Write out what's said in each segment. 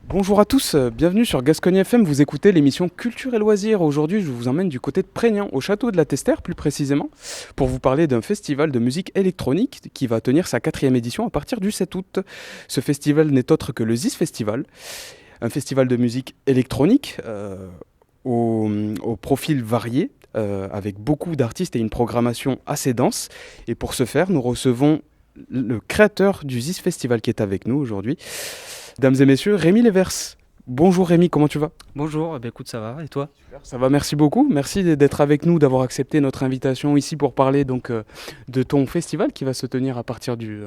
Bonjour à tous, bienvenue sur Gascogne FM, vous écoutez l'émission Culture et Loisirs. Aujourd'hui, je vous emmène du côté de Prégnant, au château de la Testère plus précisément, pour vous parler d'un festival de musique électronique qui va tenir sa quatrième édition à partir du 7 août. Ce festival n'est autre que le ZIS Festival, un festival de musique électronique au profil varié, avec beaucoup d'artistes et une programmation assez dense. Et pour ce faire, nous recevons le créateur du ZIS Festival qui est avec nous aujourd'hui. Mesdames et messieurs, Rémi Levers. Bonjour Rémi, comment tu vas? Bonjour, eh ben écoute, ça va, et toi? Ça va, merci beaucoup. Merci d'être avec nous, d'avoir accepté notre invitation ici pour parler de ton festival qui va se tenir à partir du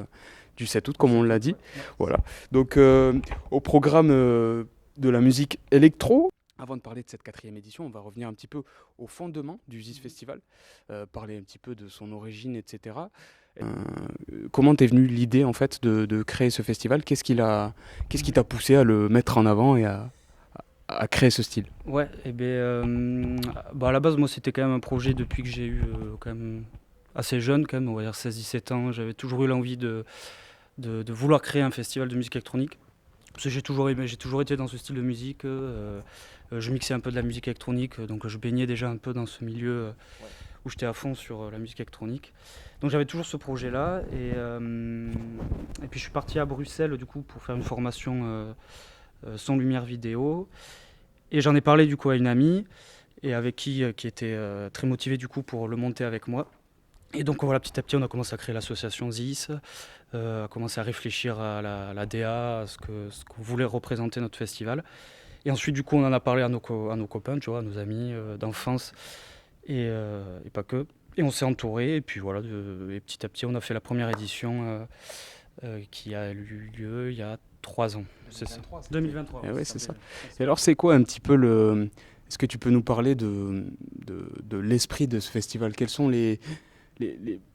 7 août, comme on l'a dit. Voilà. Donc, au programme de la musique électro. Avant de parler de cette quatrième édition, on va revenir un petit peu au fondement du ZIS Festival, parler un petit peu de son origine, etc. Euh, Comment t'es venue l'idée en fait de créer ce festival? Qu'est-ce qui t'a poussé à le mettre en avant et à créer ce style? Ouais, à la base, moi, c'était quand même un projet depuis que j'ai eu quand même assez jeune, quand même, on va dire 16-17 ans. J'avais toujours eu l'envie de vouloir créer un festival de musique électronique. Parce que j'ai toujours été dans ce style de musique. Je mixais un peu de la musique électronique, donc je baignais déjà un peu dans ce milieu où j'étais à fond sur la musique électronique. Donc j'avais toujours ce projet-là. Et puis je suis parti à Bruxelles, du coup, pour faire une formation son, lumière, vidéo. Et j'en ai parlé du coup à une amie et avec qui était très motivée du coup pour le monter avec moi. Et donc voilà, petit à petit, on a commencé à créer l'association ZIS, à commencer à réfléchir à la DA, à ce qu'on voulait représenter notre festival. Et ensuite, du coup, on en a parlé à nos copains, tu vois, à nos amis d'enfance et pas que. Et on s'est entouré, et puis voilà, et petit à petit, on a fait la première édition qui a eu lieu il y a 3 ans, c'est ça. 2023, Eh ouais, ouais, ça c'est fait. ça. Et alors, c'est quoi un petit peu le. Est-ce que tu peux nous parler de l'esprit de ce festival? Quelles sont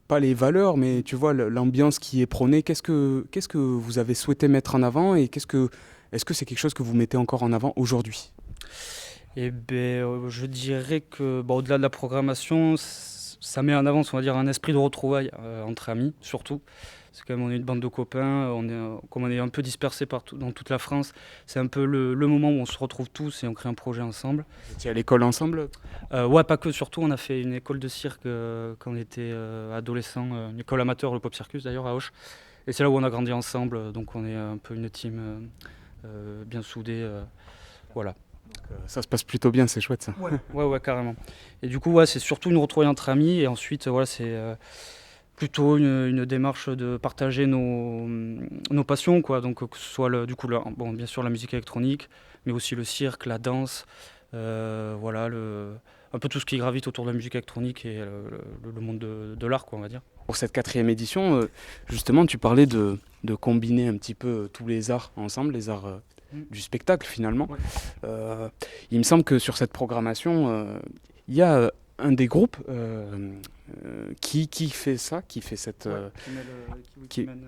pas les valeurs, mais tu vois, l'ambiance qui est prônée? Qu'est-ce que vous avez souhaité mettre en avant et est-ce que c'est quelque chose que vous mettez encore en avant aujourd'hui? Je dirais que, bon, au-delà de la programmation, ça met en avant, on va dire, un esprit de retrouvailles entre amis, surtout. C'est quand même, on est une bande de copains, comme on est un peu dispersés partout dans toute la France, c'est un peu le moment où on se retrouve tous et on crée un projet ensemble. Vous étiez à l'école ensemble? Ouais, pas que, surtout, on a fait une école de cirque quand on était adolescent, une école amateur, le Pop Circus d'ailleurs, à Auch. Et c'est là où on a grandi ensemble, donc on est un peu une team bien soudée, voilà. Ça se passe plutôt bien, c'est chouette ça. Ouais, ouais, carrément. Et du coup, ouais, c'est surtout une retrouvaille entre amis. Et ensuite, voilà, c'est plutôt une démarche de partager nos passions, quoi. Donc, que ce soit, du coup, bon, bien sûr, la musique électronique, mais aussi le cirque, la danse, voilà, un peu tout ce qui gravite autour de la musique électronique et le monde de l'art, quoi, on va dire. Pour cette quatrième édition, justement, tu parlais de combiner un petit peu tous les arts ensemble, les arts Mm. du spectacle finalement. Ouais. Euh, il me semble que sur cette programmation, il y a un des groupes qui fait ça, qui fait cette Ouais, qui qui, mène,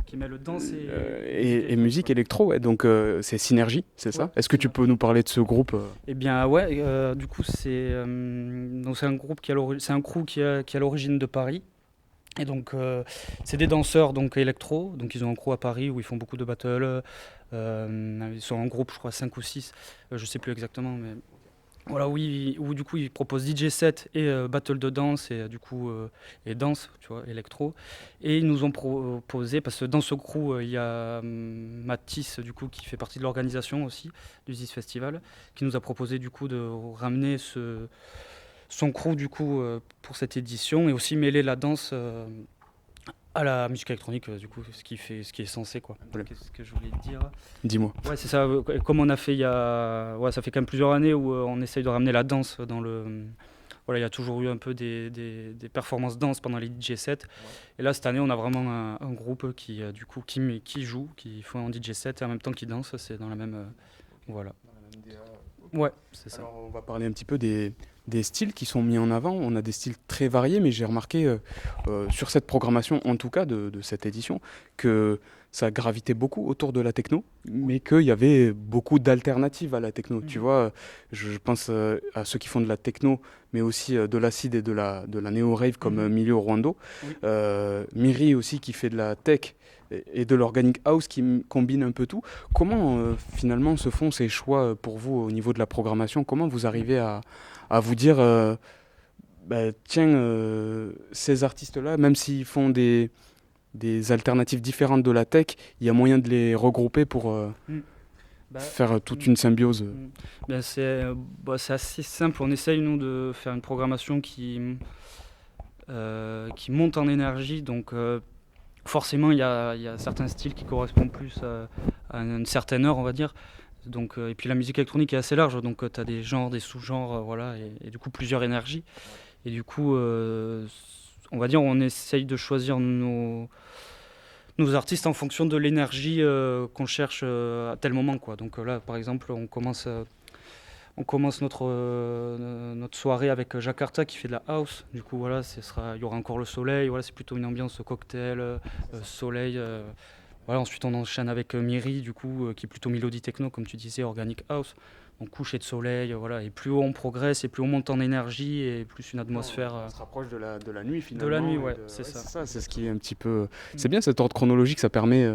qui mêle danse et musique électro, ouais. Donc c'est Synergie, c'est Ouais, ça? Est-ce que tu peux nous parler de ce groupe? eh bien ouais, du coup donc c'est un groupe c'est un crew qui est à l'origine de Paris. Et donc c'est des danseurs donc électro, donc ils ont un crew à Paris où ils font beaucoup de battles. Ils sont en groupe, je crois 5 ou 6, je sais plus exactement, mais voilà, où du coup ils proposent DJ set et battle de danse et du coup et danse, tu vois, électro. Et ils nous ont proposé, parce que dans ce crew il y a Mathis du coup qui fait partie de l'organisation aussi du ZIS Festival, qui nous a proposé du coup de ramener son crew du coup pour cette édition et aussi mêler la danse à la musique électronique du coup ce qui est censé quoi. Voilà. Qu'est-ce que je voulais te dire? Dis-moi. Ouais, c'est ça. Comme on a fait ouais, ça fait quand même plusieurs années où on essaye de ramener la danse dans le. Voilà, il y a toujours eu un peu des performances danse pendant les DJ sets. Ouais. Et là, cette année, on a vraiment un groupe qui, du coup, qui joue, qui font un DJ set et en même temps qui danse. C'est dans la même. Voilà. Dans la même DA. Ouais, c'est ça. Alors, on va parler un petit peu des styles qui sont mis en avant. On a des styles très variés, mais j'ai remarqué sur cette programmation, en tout cas de cette édition, que ça gravitait beaucoup autour de la techno, mais qu'il y avait beaucoup d'alternatives à la techno. Tu vois, je pense à ceux qui font de la techno, mais aussi de l'acide et de la néo-rave comme Milio Rwando. Oui. Miri aussi qui fait de la tech, et de l'organic house qui combine un peu tout. Comment finalement se font ces choix pour vous au niveau de la programmation? Comment vous arrivez à vous dire, bah, tiens, ces artistes-là, même s'ils font des alternatives différentes de la tech, il y a moyen de les regrouper pour Mm. Bah, faire toute mm, une symbiose. mm. Ben, c'est assez simple. On essaye, nous, de faire une programmation qui monte en énergie. Donc, forcément, il y a certains styles qui correspondent plus à une certaine heure, on va dire. Donc, et puis la musique électronique est assez large, donc tu as des genres, des sous-genres, voilà, et du coup plusieurs énergies. Et du coup, on va dire, on essaye de choisir nos artistes en fonction de l'énergie qu'on cherche à tel moment, quoi. Donc là, par exemple, on commence notre soirée avec Jakarta qui fait de la house. Du coup, voilà, il y aura encore le soleil. Voilà, c'est plutôt une ambiance cocktail, soleil. Voilà, ensuite, on enchaîne avec Miri, du coup, qui est plutôt mélodie techno, comme tu disais, organic house. Donc coucher de soleil, voilà. Et plus haut on progresse, et plus on monte en énergie, et plus une atmosphère. On se rapproche de la nuit De la finalement. nuit, ouais, c'est ça. C'est ça, c'est ce qui est un petit peu. C'est bien cet ordre chronologique, ça permet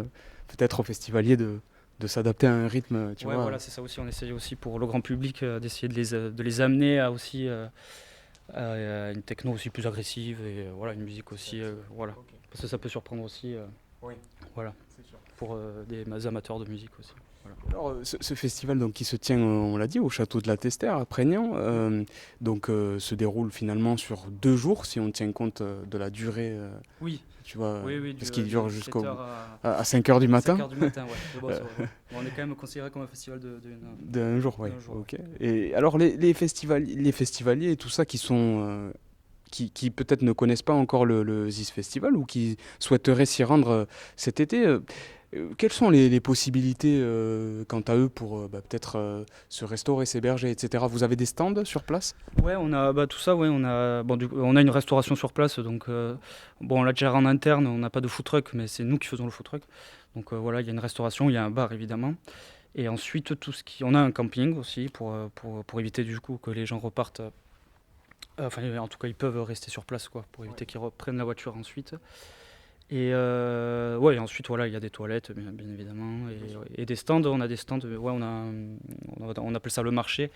peut-être aux festivaliers de s'adapter à un rythme, tu Ouais, vois. voilà, c'est ça aussi. On essaye aussi pour le grand public d'essayer de les amener à aussi à une techno aussi plus agressive et voilà, une musique aussi, voilà. Ok. Parce que ça peut surprendre aussi, Oui, voilà, c'est sûr. pour des amateurs de musique aussi. Voilà. Alors, ce festival donc, qui se tient, on l'a dit, au château de la Testère à Prégnant, donc se déroule finalement sur 2 jours, si on tient compte de la durée, Oui, tu vois, oui, parce qu'il dure jusqu'au 17h à 5 heures du matin. 5h du matin, ouais. Mais bon, bon, on est quand même considéré comme un festival D'un jour, oui. d'un jour, ouais. Ok. Et alors, les festivaliers et tout ça qui sont. Qui peut-être ne connaissent pas encore le ZIS Festival ou qui souhaiteraient s'y rendre cet été, quelles sont les possibilités quant à eux pour peut-être se restaurer, s'héberger, etc. Vous avez des stands sur place? Ouais, on a tout ça, ouais, on a une restauration sur place, donc bon, on l'a déjà en interne, on n'a pas de food truck, mais c'est nous qui faisons le food truck. Donc voilà, il y a une restauration, il y a un bar évidemment. Et ensuite, on a un camping aussi pour éviter du coup que les gens repartent. Enfin, en tout cas, ils peuvent rester sur place, quoi, pour éviter qu'ils reprennent la voiture ensuite. Et ouais, et ensuite, voilà, il y a des toilettes, bien évidemment, et des stands. On a des stands, ouais, on appelle ça le marché.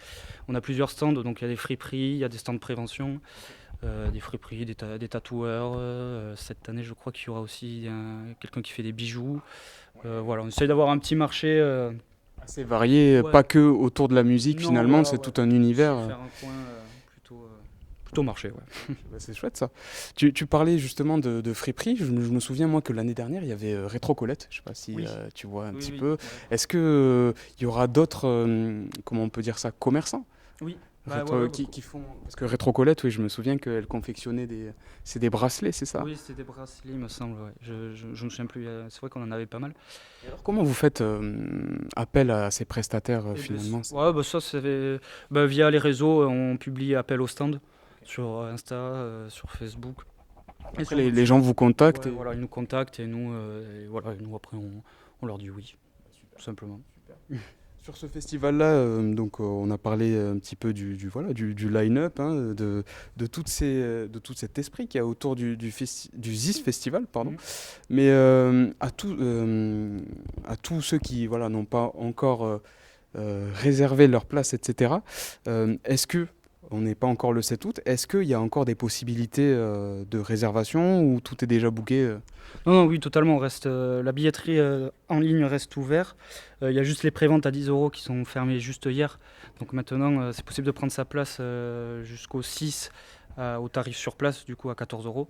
On a plusieurs stands, donc il y a des friperies, il y a des stands de prévention, des friperies, des tatoueurs. Cette année, je crois qu'il y aura aussi quelqu'un qui fait des bijoux. Voilà, on essaye d'avoir un petit marché. Assez varié, Ouais. pas que autour de la musique Non, finalement, voilà, c'est ouais. tout un univers. Faire un coin plutôt marché, ouais. Bah, c'est chouette ça. Tu parlais justement de friperie. Je me souviens moi que l'année dernière il y avait Rétro Colette. Je sais pas si Oui. tu vois un Oui, petit oui, peu. ouais. Est-ce que il y aura d'autres, comment on peut dire ça, commerçants Oui. Bah, ouais, qui font. Parce que Rétro Colette, oui, je me souviens qu'elle confectionnait c'est des bracelets, c'est ça? oui, c'était des bracelets, il me semble. Ouais. Je me souviens plus. C'est vrai qu'on en avait pas mal. Et alors, comment vous faites appel à ces prestataires Et finalement? ouais, bah ça, c'est via les réseaux. On publie appel au stand sur Insta, sur Facebook. Et Après, les gens vous contactent ouais, voilà, ils nous contactent et nous après on leur dit oui, tout simplement. Sur ce festival-là, donc on a parlé un petit peu du line-up, hein, de tout cet esprit qu'il y a autour du ZIS Festival, pardon. Mhm. Mais à tous ceux qui voilà, n'ont pas encore réservé leur place, etc., est-ce que, on n'est pas encore le 7 août, est-ce qu'il y a encore des possibilités de réservation ou tout est déjà booké Non, non, oui, totalement. La billetterie en ligne reste ouverte. Il y a juste les préventes à 10 euros qui sont fermées juste hier. Donc maintenant, c'est possible de prendre sa place jusqu'au 6 au tarif sur place, du coup à 14 euros.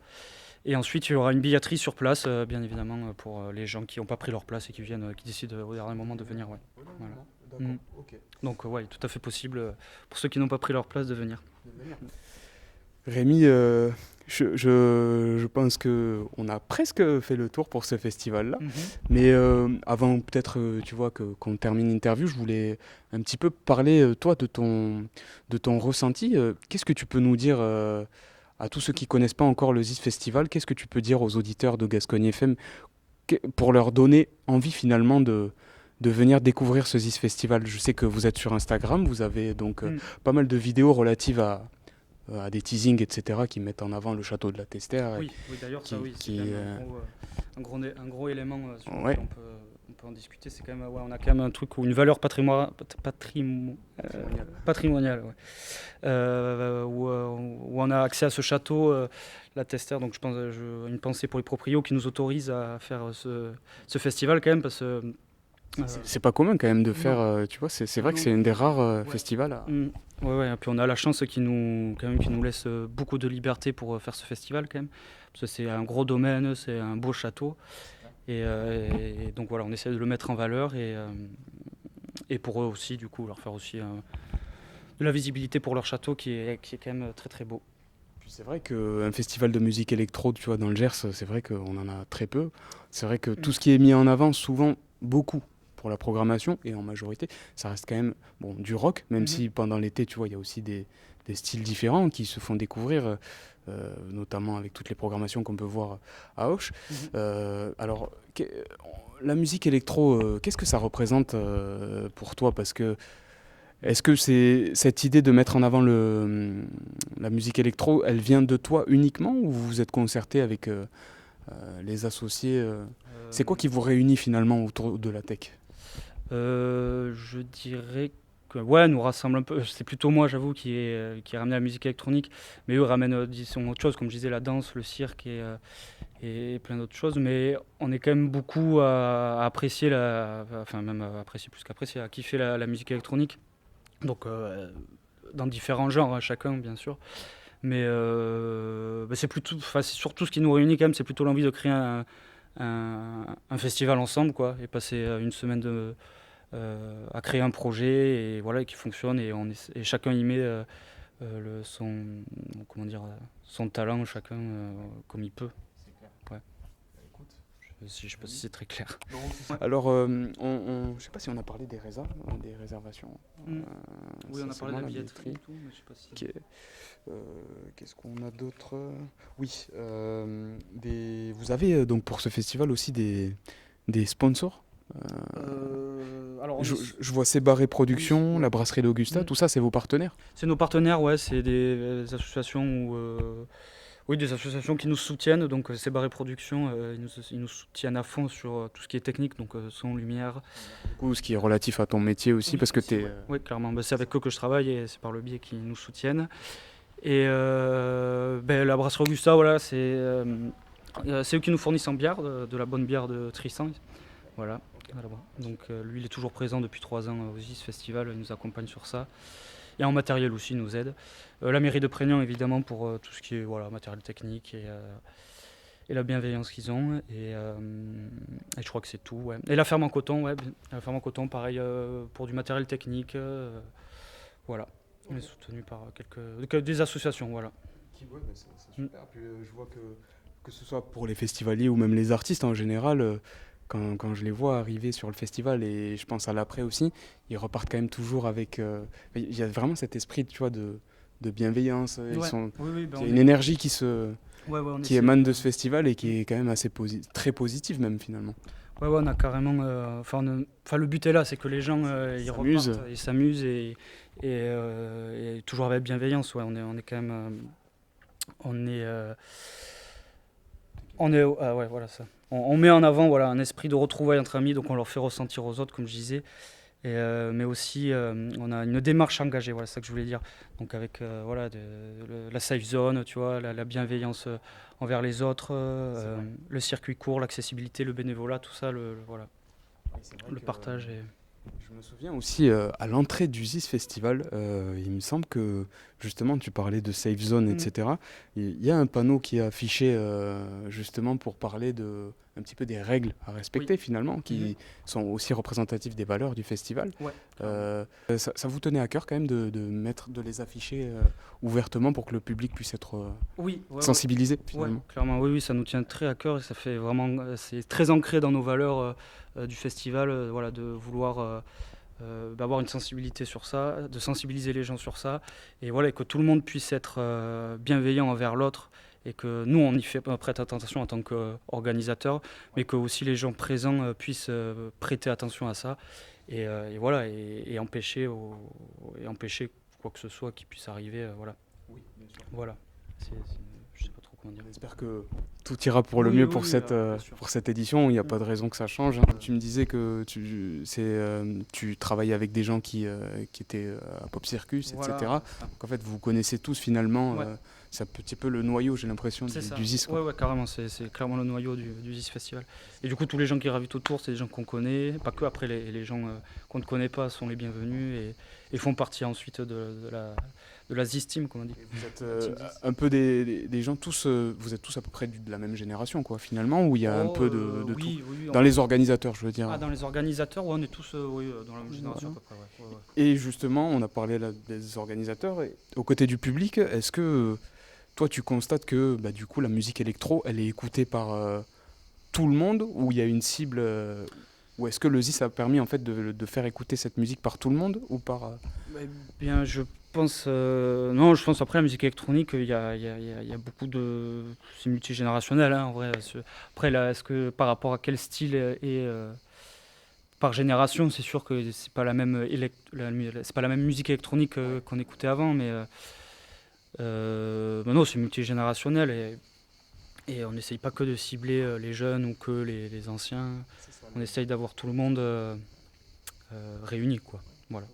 Et ensuite, il y aura une billetterie sur place, bien évidemment, pour les gens qui n'ont pas pris leur place et qui décident au dernier moment de venir. Ouais. Voilà. D'accord, Mm. ok. Donc, ouais, tout à fait possible pour ceux qui n'ont pas pris leur place de venir. Rémi, je pense que on a presque fait le tour pour ce festival-là. Mhm. Mais avant peut-être, tu vois, qu'on termine l'interview, je voulais un petit peu parler, toi, de ton ressenti. Qu'est-ce que tu peux nous dire à tous ceux qui connaissent pas encore le ZIS Festival? Qu'est-ce que tu peux dire aux auditeurs de Gascogne FM pour leur donner envie finalement de venir découvrir ce ZIS Festival? Je sais que vous êtes sur Instagram, vous avez donc Mm. pas mal de vidéos relatives à des teasings, etc., qui mettent en avant le château de la Testère. Oui, oui, d'ailleurs, ça, qui, oui, c'est qui, quand même un gros élément sur ouais, lequel on peut en discuter. C'est quand même, ouais, on a quand même un truc ou une valeur patrimoniale, ouais. Où on a accès à ce château, la Testère. Donc, je pense, une pensée pour les proprios qui nous autorisent à faire ce festival quand même, parce que c'est pas commun quand même de faire, non, tu vois, c'est vrai que non, c'est un des rares ouais. festivals. Ouais, ouais. Et puis on a la chance quand même, qui nous laisse beaucoup de liberté pour faire ce festival quand même, parce que c'est un gros domaine, c'est un beau château, et donc voilà, on essaie de le mettre en valeur et pour eux aussi, du coup, leur faire aussi de la visibilité pour leur château qui est quand même très très beau. Puis c'est vrai qu'un festival de musique électro, tu vois, dans le Gers, c'est vrai qu'on en a très peu. C'est vrai que tout ce qui est mis en avant, souvent, beaucoup pour la programmation, et en majorité, ça reste quand même bon, du rock, même si pendant l'été, tu vois, il y a aussi des styles différents qui se font découvrir, notamment avec toutes les programmations qu'on peut voir à Auch. Alors, la musique électro, qu'est-ce que ça représente pour toi? Parce que est-ce que c'est cette idée de mettre en avant la musique électro, elle vient de toi uniquement ou vous vous êtes concerté avec les associés C'est quoi qui vous réunit finalement autour de la tech? Je dirais que ouais, nous rassemble un peu. C'est plutôt moi, j'avoue, qui ai ramené la musique électronique, mais eux ramènent disons, autre chose, comme je disais, la danse, le cirque et plein d'autres choses. Mais on est quand même beaucoup à apprécier enfin même à apprécier plus qu'apprécier, à kiffer la musique électronique. Donc dans différents genres, hein, chacun bien sûr. Mais c'est surtout ce qui nous réunit quand même, c'est plutôt l'envie de créer un festival ensemble, quoi, et passer une semaine à créer un projet et voilà qui fonctionne et chacun y met comment dire son talent chacun comme il peut. Ouais. Je sais pas si c'est très clair. Alors, je sais pas si on a parlé des réservations. Oui, on a parlé de la billetterie. billetterie et tout, mais je sais pas si... Qu'est-ce qu'on a d'autre? Oui, vous avez donc pour ce festival aussi des sponsors. Alors, Je vois Sébarré Productions, ouais. la brasserie d'Augusta, tout ça c'est vos partenaires? C'est nos partenaires, ouais, c'est des associations oui, des associations qui nous soutiennent. Donc, Sébaré Productions, ils nous soutiennent à fond sur tout ce qui est technique, donc son, lumière. Du coup, ce qui est relatif à ton métier aussi, parce que t'es... Oui, clairement. Bah, c'est avec eux que je travaille et c'est par le biais qu'ils nous soutiennent. Et la brasserie Augusta, voilà, c'est eux qui nous fournissent en bière, de la bonne bière de Tristan. Voilà. Donc lui, il est toujours présent depuis 3 ans au ZIS Festival, il nous accompagne sur ça. Et en matériel aussi, il nous aide. La mairie de Prégnant, évidemment, pour tout ce qui est matériel technique et la bienveillance qu'ils ont. Et je crois que c'est tout. Ouais. Et la ferme en coton, ouais. La ferme en coton, pareil, pour du matériel technique. Voilà. On est soutenu par des associations, voilà. Ouais, bah, c'est super. Puis, je vois que ce soit pour les festivaliers ou même les artistes en général, quand je les vois arriver sur le festival et je pense à l'après aussi, ils repartent quand même toujours avec... Il y a vraiment cet esprit, tu vois, de bienveillance. Il y a une énergie qui émane de ce festival et qui est quand même assez très positive même finalement. Ouais, on a carrément... le but est là, c'est que les gens ils repartent, ils s'amusent et toujours avec bienveillance. Ouais, on est quand même... ouais, voilà ça. On met en avant un esprit de retrouvailles entre amis, donc on leur fait ressentir aux autres, comme je disais. Mais aussi, on a une démarche engagée, voilà, c'est ça que je voulais dire. Donc avec la safe zone, tu vois, la bienveillance envers les autres, le circuit court, l'accessibilité, le bénévolat, tout ça, le partage. Je me souviens aussi à l'entrée du ZIS Festival, il me semble que justement tu parlais de safe zone, etc. Il y a un panneau qui est affiché justement pour parler un petit peu des règles à respecter finalement, qui sont aussi représentatives des valeurs du festival. Ouais. Ça vous tenait à cœur quand même de les afficher ouvertement pour que le public puisse être sensibilisé finalement. Ouais, clairement, oui, ça nous tient très à cœur et ça fait vraiment, c'est très ancré dans nos valeurs du festival, de vouloir avoir une sensibilité sur ça, de sensibiliser les gens sur ça, et que tout le monde puisse être bienveillant envers l'autre, et que nous on y prête attention en tant qu'organisateur, mais que aussi les gens présents puissent prêter attention à ça, et empêcher quoi que ce soit qui puisse arriver, Oui, bien sûr. Voilà. Je sais pas trop comment dire. On espère que tout ira pour le Oui, mieux oui, pour oui, bien sûr. pour cette édition. Il n'y a pas de raison que ça change, hein. Tu me disais que tu travaillais avec des gens qui étaient à Pop Circus, Voilà, etc. c'est ça. Donc en fait, vous connaissez tous finalement. Ouais. C'est un petit peu le noyau, j'ai l'impression, C'est ça. du ZIS, quoi. Ouais, carrément, c'est clairement le noyau du ZIS Festival. Et du coup, tous les gens qui gravitent autour, c'est des gens qu'on connaît. Pas que, après, les gens qu'on ne connaît pas sont les bienvenus et font partie ensuite de la ZIS Team, comme on dit. Et vous êtes Team ZIS. un peu des gens tous, vous êtes tous à peu près de la même génération, quoi, finalement, où il y a un peu de tout. Oui, Dans les organisateurs, je veux dire. dans les organisateurs, ouais, on est tous dans la même génération à peu près. Ouais. Et justement, on a parlé là des organisateurs. Et aux côtés du public, est-ce que toi, tu constates que bah, du coup, la musique électro, elle est écoutée par tout le monde, ou il y a une cible, ou est-ce que le ZIS a permis en fait de faire écouter cette musique par tout le monde, ou par Bien, je pense. Non, je pense après la musique électronique, il y a beaucoup de. C'est multigénérationnel, hein, en vrai. Après, là, est-ce que par rapport à quel style et par génération, c'est sûr que c'est pas la même c'est pas la même musique électronique qu'on écoutait avant, mais non, c'est multigénérationnel et on n'essaye pas que de cibler les jeunes ou que les anciens. On essaye d'avoir tout le monde réuni, quoi. Voilà.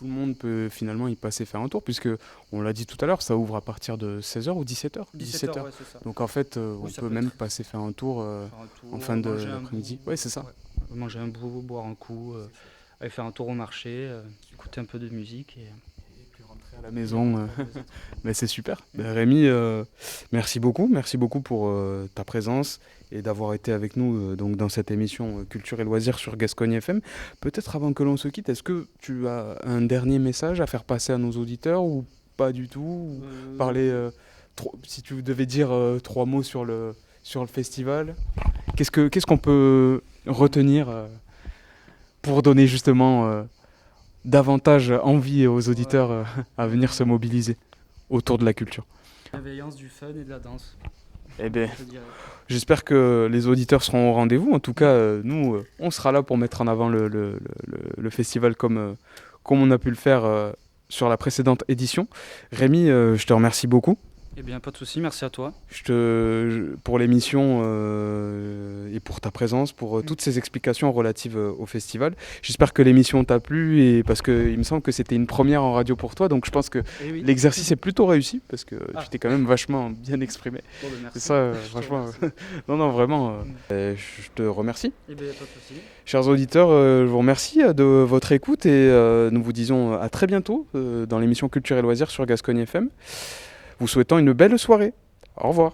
tout le monde peut finalement y passer faire un tour, puisque on l'a dit tout à l'heure, ça ouvre à partir de 16h ou 17h 17h, ouais, c'est ça. Donc en fait, on ça peut peut même être. passer faire un tour Faire un tour, en fin manger un d'après-midi. bout, Ouais, c'est ça. manger un bout, boire un coup, aller faire un tour au marché, écouter un peu de musique. Et puis rentrer à la maison. Mais c'est super. Ben, Rémi, merci beaucoup pour ta présence et d'avoir été avec nous donc dans cette émission Culture et Loisirs sur Gascogne FM. Peut-être avant que l'on se quitte, est-ce que tu as un dernier message à faire passer à nos auditeurs ou pas du tout, ou parler, si tu devais dire 3 mots sur le festival, qu'est-ce qu'on peut retenir pour donner justement davantage envie aux auditeurs à venir se mobiliser autour de la culture? La bienveillance, du fun et de la danse. Eh bien, Je dirais. j'espère que les auditeurs seront au rendez-vous. En tout cas, nous, on sera là pour mettre en avant le festival comme on a pu le faire sur la précédente édition. Rémi, je te remercie beaucoup. Eh bien, pas de souci, merci à toi. Pour l'émission et pour ta présence, pour toutes ces explications relatives au festival. J'espère que l'émission t'a plu, et parce qu'il me semble que c'était une première en radio pour toi, donc je pense que Oui. l'exercice est plutôt réussi, parce que tu t'es quand même vachement bien exprimé. Bon, ben, merci. C'est ça, franchement. Non, vraiment, je te remercie. Eh bien, pas de souci. Chers auditeurs, je vous remercie de votre écoute, et nous vous disons à très bientôt dans l'émission Culture et Loisirs sur Gascogne FM. Vous souhaitant une belle soirée. Au revoir.